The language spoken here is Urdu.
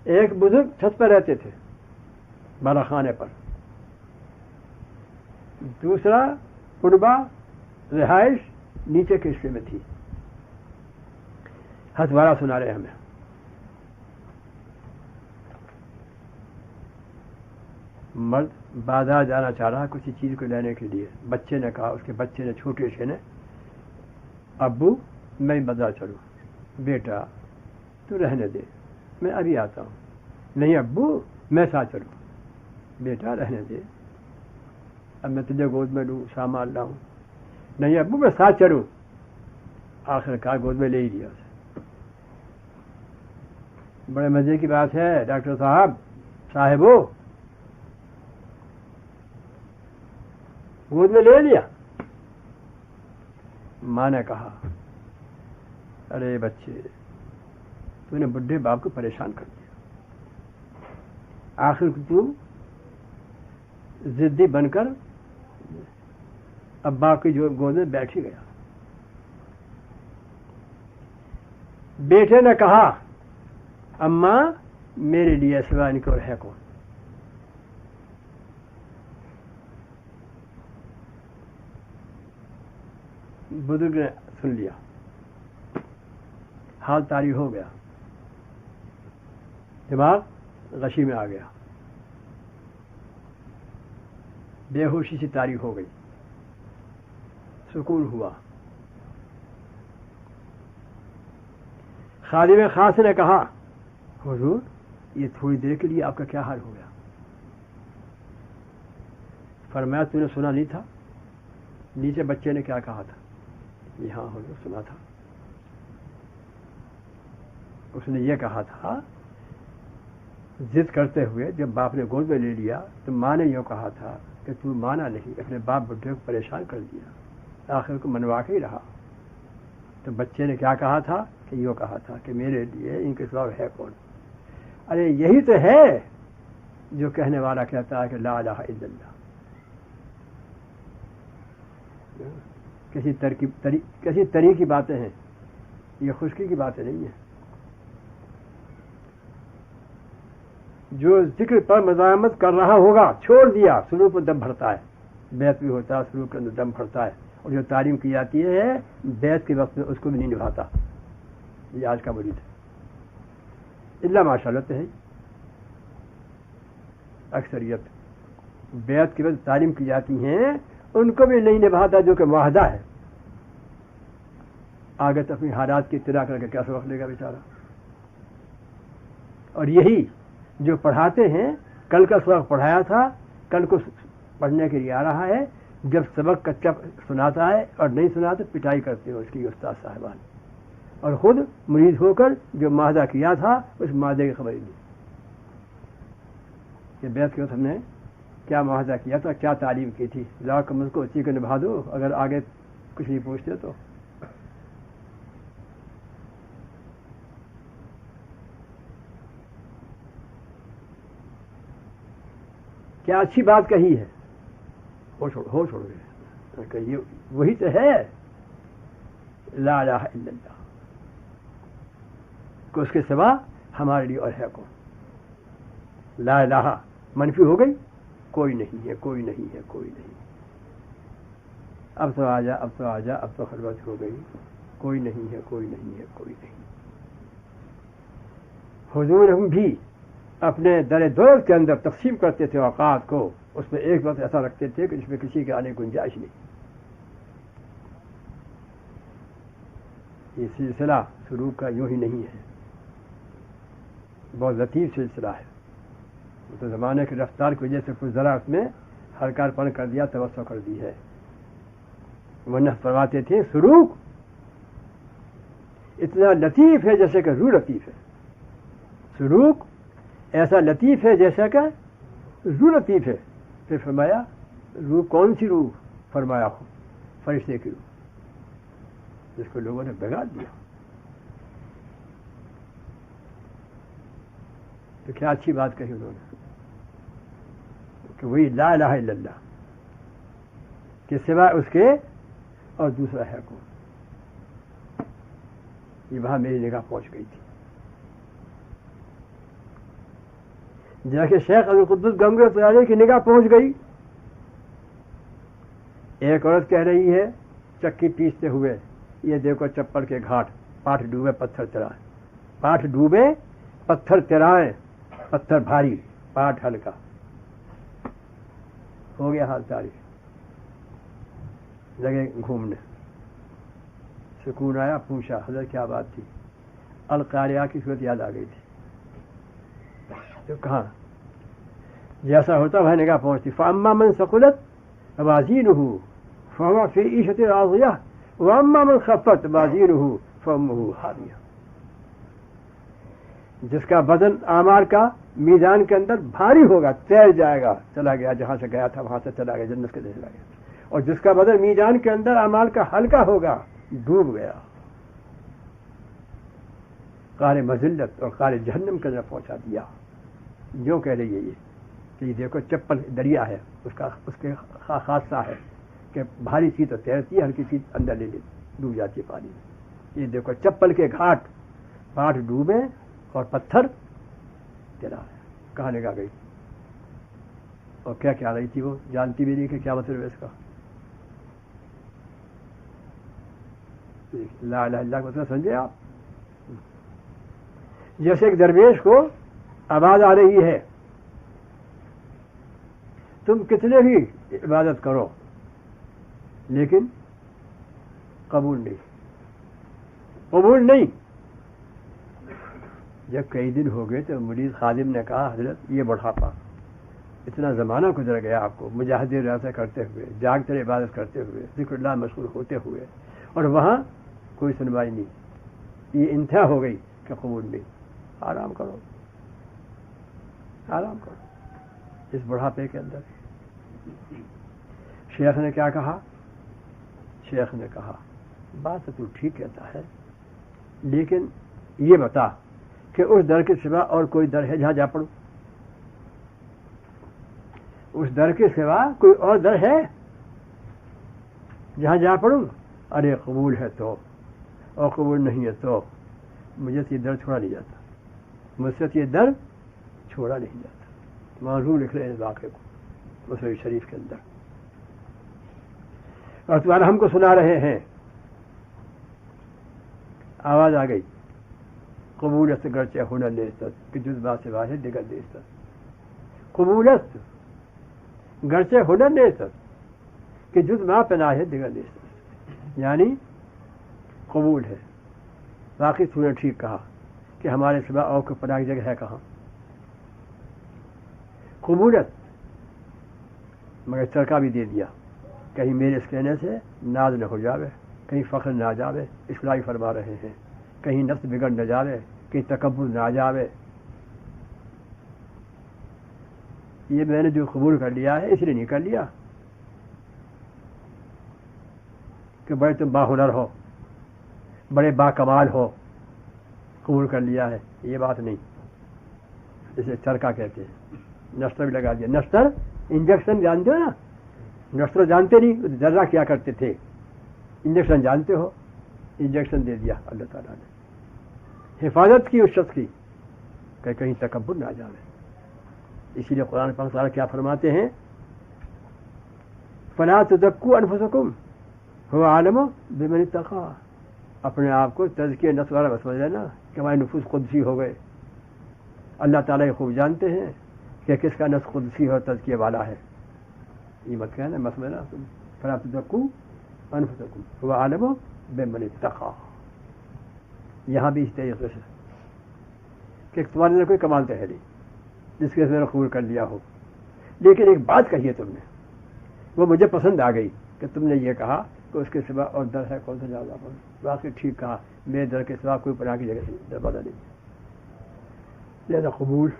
ایک بزرگ چھت پر رہتے تھے بالا خانے پر، دوسرا کنبہ رہائش نیچے کے حصے میں تھی. ہتھوارا سنا رہے ہمیں. مرد بازار جانا چاہ رہا کسی چیز کو لینے کے لیے. بچے نے کہا، اس کے بچے نے، چھوٹے سے نے، ابو میں بازار چلوں. بیٹا تو رہنے دے، میں ابھی آتا ہوں. نہیں ابو میں ساتھ چلوں. بیٹا رہنے دے، اب میں تجھے گود میں لوں، سامان لاؤں. نہیں ابو میں ساتھ چلوں. آخر کار گود میں لے ہی لیا اسے. بڑے مزے کی بات ہے ڈاکٹر صاحبو، گود میں لے لیا. ماں نے کہا ارے بچے تو نے بڈھے باپ کو پریشان کر دیا. آخر تو ضدی بن کر ابا کی جو گود میں بیٹھ ہی گیا. بیٹے نے کہا اماں میرے لیے سوا ان کو ہے کون. بزرگ نے سن لیا، حال طاری ہو گیا، دماغ غشی میں آ گیا، بے ہوشی سے طاری ہو گئی. سکون ہوا. خادم خاص نے کہا حضور یہ تھوڑی دیر کے لیے آپ کا کیا حال ہو گیا؟ فرمایا تو نے سنا نہیں تھا نیچے بچے نے کیا کہا تھا؟ ہاں حضور سنا تھا. اس نے یہ کہا تھا ضد کرتے ہوئے جب باپ نے گود میں لے لیا تو ماں نے یہ کہا تھا کہ تو مانا نہیں، اپنے باپ بڈھے کو پریشان کر دیا. آخر کو منوا کے ہی رہا. تو بچے نے کیا کہا تھا کہ یہ کہا تھا کہ میرے لیے ان کے سوا ہے کون. ارے یہی تو ہے جو کہنے والا کہتا ہے کہ لا الہ الا اللہ. کسی طریق کی باتیں ہیں، یہ خشکی کی باتیں نہیں ہیں. جو ذکر پر مزاحمت کر رہا ہوگا چھوڑ دیا، سلوک پر دم بھرتا ہے. بیعت بھی ہوتا ہے، سلوک کے اندر دم بھرتا ہے. اور جو تعلیم کی جاتی ہے بیعت کے وقت میں اس کو بھی نہیں نبھاتا. یہ آج کا مرید ہے، اللہ ماشاء اللہ تو ہے. اکثریت بیعت کے وقت تعلیم کی جاتی ہیں ان کو بھی نہیں نبھاتا جو کہ معاہدہ ہے. آگے تو اپنی حالات کی اطلاع کر کے کیا سبق لے گا بیچارہ. اور یہی جو پڑھاتے ہیں، کل کا سبق پڑھایا تھا، کل کو پڑھنے کے لیے آ رہا ہے. جب سبق کچا سناتا ہے اور نہیں سنا تو پٹائی کرتے ہیں اس کی استاد صاحبان، اور خود مرید ہو کر جو معاہدہ کیا تھا اس معاہدے کی خبر ہی نہیں کہ بیعت کے وقت ہم نے کیا معاہدہ کیا تھا، کیا تعلیم کی تھی. لا کم کو اسی کو نبھا دو، اگر آگے کچھ نہیں پوچھتے تو. کیا اچھی بات کہی ہے، ہو چھوڑ گئے کہ یہ وہی تو ہے لا الہ الا اللہ، کہ اس کے سوا ہمارے لیے اور ہے کون. لا الہ منفی ہو گئی، کوئی نہیں ہے، کوئی نہیں ہے، کوئی نہیں. اب تو آ جا، اب تو آ جا، اب تو خلوت ہو گئی، کوئی نہیں ہے، کوئی نہیں ہے، کوئی نہیں. حضور ہم بھی اپنے در دولت کے اندر تقسیم کرتے تھے اوقات کو، اس میں ایک وقت ایسا رکھتے تھے کہ جس میں کسی کے آنے کی گنجائش نہیں. یہ سلسلہ سلوک کا یوں ہی نہیں ہے، بہت لطیف سلسلہ ہے. تو زمانے کی رفتار کی وجہ سے کچھ ذرا اس میں ہلکار پن کر دیا، توسع کر دی ہے. ورنہ فرماتے تھے سلوک اتنا لطیف ہے جیسے کہ روح لطیف ہے. سلوک ایسا لطیف ہے جیسا کہ روح لطیف ہے. پھر فرمایا روح کون سی روح؟ فرمایا فرشتے کی روح، جس کو لوگوں نے بگاڑ دیا. تو کیا اچھی بات کہی انہوں نے کہ وہی لا الہ الا اللہ کے سوا اس کے اور دوسرا ہے کون. یہ وہاں میری نگاہ پہنچ گئی تھی. جیسے شیخ عبدالقدوس گنگوہی کی نگاہ پہنچ گئی. ایک عورت کہہ رہی ہے چکی پیستے ہوئے, یہ دیکھو چپل کے گھاٹ, پاٹھ ڈوبے پتھر ترائیں, پاٹھ ڈوبے پتھر ترائیں, پتھر بھاری پاٹھ ہلکا. ہو گیا حال تاریخ, لگے گھومنے. سکون آیا, پوچھا حضرت کیا بات تھی؟ القاریہ کی صورت یاد آ گئی تھی. تو کہاں جیسا ہوتا وہ نگاہ پہنچتی. فاما من ثقلت موازینہ فہو فی عیشۃ راضیہ واما من خفت موازینہ فامہ ہاویہ. جس کا وزن اعمال کا میزان کے اندر بھاری ہوگا, تیر جائے گا, چلا گیا جہاں سے گیا تھا وہاں سے چلا گیا, جنت کے دے چلا گیا. اور جس کا وزن میزان کے اندر اعمال کا ہلکا ہوگا, ڈوب گیا, قعر مذلت اور قعر جہنم کے اندر پہنچا دیا. جو کہہ رہی ہے یہ کہ یہ دیکھو چپل دریا ہے, اس کے خاصہ ہے کہ بھاری چیز تو تیرتی ہے, ہلکی چیز اندر لے ڈوب جاتی ہے پانی میں. یہ دیکھو چپل کے گھاٹ, پاٹھ ڈوبے اور پتھر تیرا ہے. کہاں نگاہ گئی اور کیا کیا رہی تھی وہ جانتی بھی نہیں کہ کیا مطلب ہے اس کا. لا الہ الا اللہ کا مطلب سمجھے آپ؟ جیسے ایک درویش کو آواز آ رہی ہے تم کتنے بھی عبادت کرو لیکن قبول نہیں. جب کئی دن ہو گئے تو مرید خادم نے کہا حضرت یہ بڑھاپا, اتنا زمانہ گزر گیا آپ کو مجاہدے ریاضہ کرتے ہوئے, جاگتے عبادت کرتے ہوئے, ذکر اللہ مشغول ہوتے ہوئے, اور وہاں کوئی سنوائی نہیں. یہ انتہا ہو گئی کہ قبول نہیں. آرام کرو, آرام کرو اس بڑھاپے کے اندر. شیخ نے کیا کہا؟ شیخ نے کہا بات تو ٹھیک کہتا ہے, لیکن یہ بتا کہ اس در کے سوا اور کوئی در ہے جہاں جا پڑوں؟ اس در کے سوا کوئی اور در ہے جہاں جا پڑوں؟ ارے قبول ہے تو, اور قبول نہیں ہے تو مجھے سے یہ در چھوڑا نہیں جاتا, مجھ سے یہ در چھوڑا نہیں جاتا. موضوع لکھ رہے ہیں واقعے کو مسلم شریف کے اندر, اور تمہارا ہم کو سنا رہے ہیں. آواز آ گئی قبولت گرچہ ہنر نیست کہ جز با سے واحد دیگر نیست. قبولت گرچہ ہنر نیست کہ جز ما پناہ دیگر نیست. یعنی قبول ہے. باقی تو نے ٹھیک کہا کہ ہمارے سوا اور کو پناہ کی جگہ ہے کہاں. قبولت مگر چرکا بھی دے دیا, کہیں میرے اس کہنے سے ناز نہ ہو جاوے, کہیں فخر نہ آ جاوے. اصلاحی فرما رہے ہیں, کہیں نفس بگڑ نہ جاوے, کہیں تکبر نہ آ جاوے. یہ میں نے جو قبول کر لیا ہے اس لیے نہیں کر لیا کہ بڑے تم باہنر ہو, بڑے با کمال ہو, قبول کر لیا ہے, یہ بات نہیں. اسے چرکا کہتے ہیں. نشتر بھی لگا دیا. نشتر انجیکشن جانتے ہو نا, نشتر جانتے نہیں, ذرہ کیا کرتے تھے. انجیکشن جانتے ہو, انجیکشن دے دیا اللہ تعالیٰ نے. حفاظت کی اس شخص کی کہ کہیں تکبر نہ آ جائے. اسی لیے قرآن پاک تعالیٰ کیا فرماتے ہیں؟ فلا تزکوا انفسکم هو اعلم بمن اتقى. اپنے آپ کو تزکیہ نفس والا سمجھ لینا کہ ہمارے نفوس قدسی ہو گئے. اللہ تعالیٰ یہ خوب جانتے ہیں کہ کس کا نفس قدسی اور تزکیہ والا ہے. یہ مت کہنا مسئلہ تم. فلا تزکوا انفسکم هو اعلم بمن اتقى. یہاں بھی اس طریقے سے کہ تمہارے اندر کوئی کمال تو ہے نہیں جس کے میں نے قبول کر لیا ہو, لیکن ایک بات کہی ہے تم نے, وہ مجھے پسند آ گئی کہ تم نے یہ کہا کہ اس کے سوا اور در ہے کون سا جگہ پر. واقعی ٹھیک کہا, میرے در کے سوا کوئی پناہ کی جگہ دروازہ نہیں, لہذا قبول